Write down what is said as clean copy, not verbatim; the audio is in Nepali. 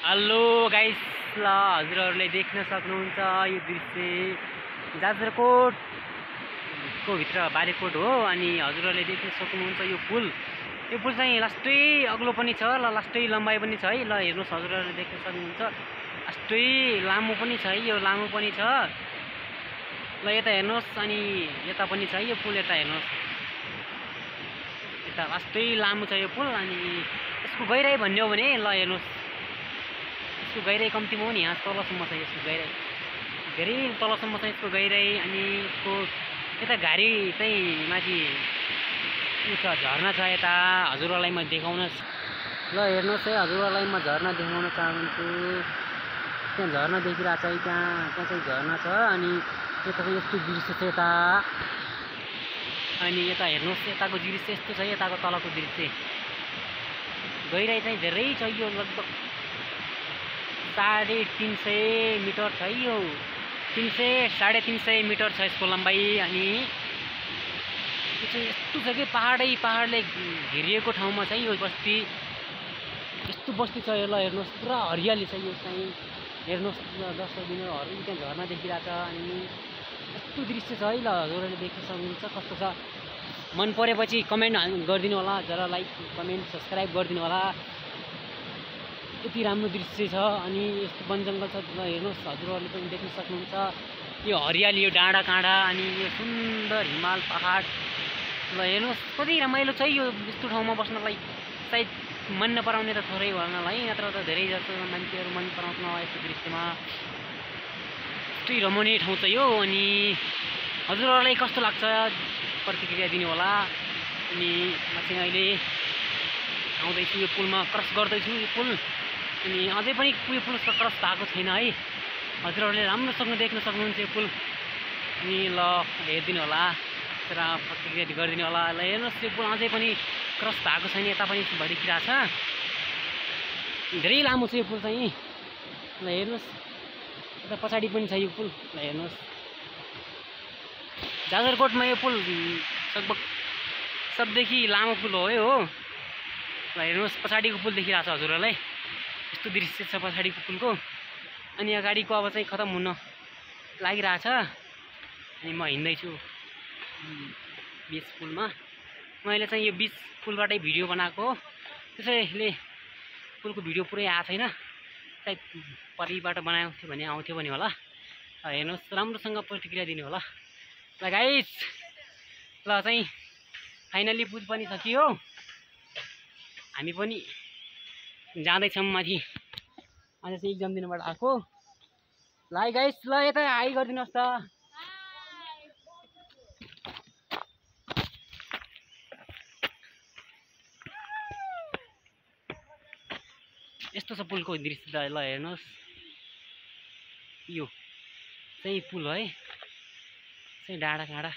हेलो गाइस, ल हजुरहरूले देख्न सक्नुहुन्छ यो दृश्य जाजरकोटको भित्र बारीकोट हो। अनि हजुरहरूले देख्न सक्नुहुन्छ यो पुल चाहिँ लास्टै अग्लो पनि छ ल, लास्टै लम्बाइ पनि छ है। ल हेर्नुहोस्, हजुरहरूले देख्न सक्नुहुन्छ लास्टै लामो पनि छ है, यो लामो पनि छ। ल यता हेर्नुहोस्, अनि यता पनि छ यो पुल, यता हेर्नुहोस्, यता लास्टै लामो छ यो पुल। अनि यसको गहिराई भन्ने हो भने ल हेर्नुहोस्, यसको गहिराई कम्तीमा हो नि, यहाँ तलसम्म छ यसको गहिराई, धेरै तलसम्म छ यसको गहिराई। अनि यसको यता घारी चाहिँ माथि उ छ, झर्ना छ यता, हजुरहरूलाई म देखाउन ल हेर्नुहोस् है, हजुरहरूलाई म झर्ना देखाउन चाहन्छु। त्यहाँ झर्ना देखिरहेको छ है, त्यहाँ चाहिँ झर्ना छ। अनि यता चाहिँ यस्तो दृश्य छ यता, अनि यता हेर्नुहोस्, यताको दृश्य यस्तो छ, यताको तलको दृश्य। गहिराई चाहिँ धेरै छ, यो लगभग 350 मिटर छ यो, 300-350 मिटर छ यसको लम्बाइ। अनि यो चाहिँ यस्तो छ कि पहाडले घेरिएको ठाउँमा चाहिँ यो बस्ती, यस्तो बस्ती छ यो। ल हेर्नुहोस्, पुरा हरियाली छ यो चाहिँ, हेर्नुहोस् दर्शक बिन्दुहरू, त्यहाँ झर्ना देखिरहेको छ। अनि यस्तो दृश्य छ है, ल हजुरहरूले देख्न सक्नुहुन्छ कस्तो छ। मन परेपछि कमेन्ट गरिदिनु होला, जरा लाइक कमेन्ट सब्सक्राइब गरिदिनु होला। यति राम्रो दृश्य छ। अनि यस्तो वन जङ्गल छ, ल हेर्नुहोस्, हजुरहरूले पनि देख्न सक्नुहुन्छ यो हरियाली, यो डाँडा काँडा, अनि यो सुन्दर हिमाल पहाड। ल हेर्नुहोस्, कति रमाइलो छ यो यस्तो ठाउँमा बस्नलाई। सायद मन नपराउने त थोरै होला है, नत्र त धेरै जस्तो मान्छेहरू मन पराउँछ होला यस्तो दृश्यमा। यस्तै रमाउने ठाउँ छ यो। अनि हजुरहरूलाई कस्तो लाग्छ प्रतिक्रिया दिनु होला। अनि म चाहिँ अहिले आउँदैछु यो पुलमा, क्रस गर्दैछु यो पुल। अनि अझै पनि यो पुल क्रस भएको छैन है, हजुरहरूले राम्रोसँग देख्न सक्नुहुन्छ यो पुल। अनि ल हेरिदिनु होला, तर प्रतिक्रिया गरिदिनु होला। ल हेर्नुहोस्, यो पुल अझै पनि क्रस भएको छैन, यता पनि भइदिइरहेको छ, धेरै लामो छ यो पुल चाहिँ। ल हेर्नुहोस्, यता पछाडि पनि छ यो पुल, ल हेर्नुहोस्, जाजरकोटमा यो पुल लगभग सबदेखि लामो पुल हो यो हो। ल हेर्नुहोस्, पछाडिको पुल देखिरहेको छ हजुरहरूलाई, यस्तो दृश्य छ पछाडिको पुलको। अनि अगाडिको अब चाहिँ खतम हुन लागिरहेछ। अनि म हिँड्दैछु बिच पुलमा। मैले चाहिँ यो बिच पुलबाटै भिडियो बनाएको हो, त्यसैले पुलको भिडियो पुरै आएको छैन, सायद परिबाट बनाएको थियो भने आउँथ्यो भने होला। हेर्नुहोस्, राम्रोसँग प्रतिक्रिया दिनु होला। ल गाइस, ल चाहिँ फाइनल्ली पुल पनि सकियो, हामी पनि जाँदैछौँ माथि। आज चाहिँ एक्जाम दिनबाट आएको। ल है गाइस, ल यता हाई गरिदिनुहोस् त। यस्तो छ पुलको दृश्य, ल हेर्नुहोस्, यो चाहिँ पुल है, चाहिँ डाँडा काँडा।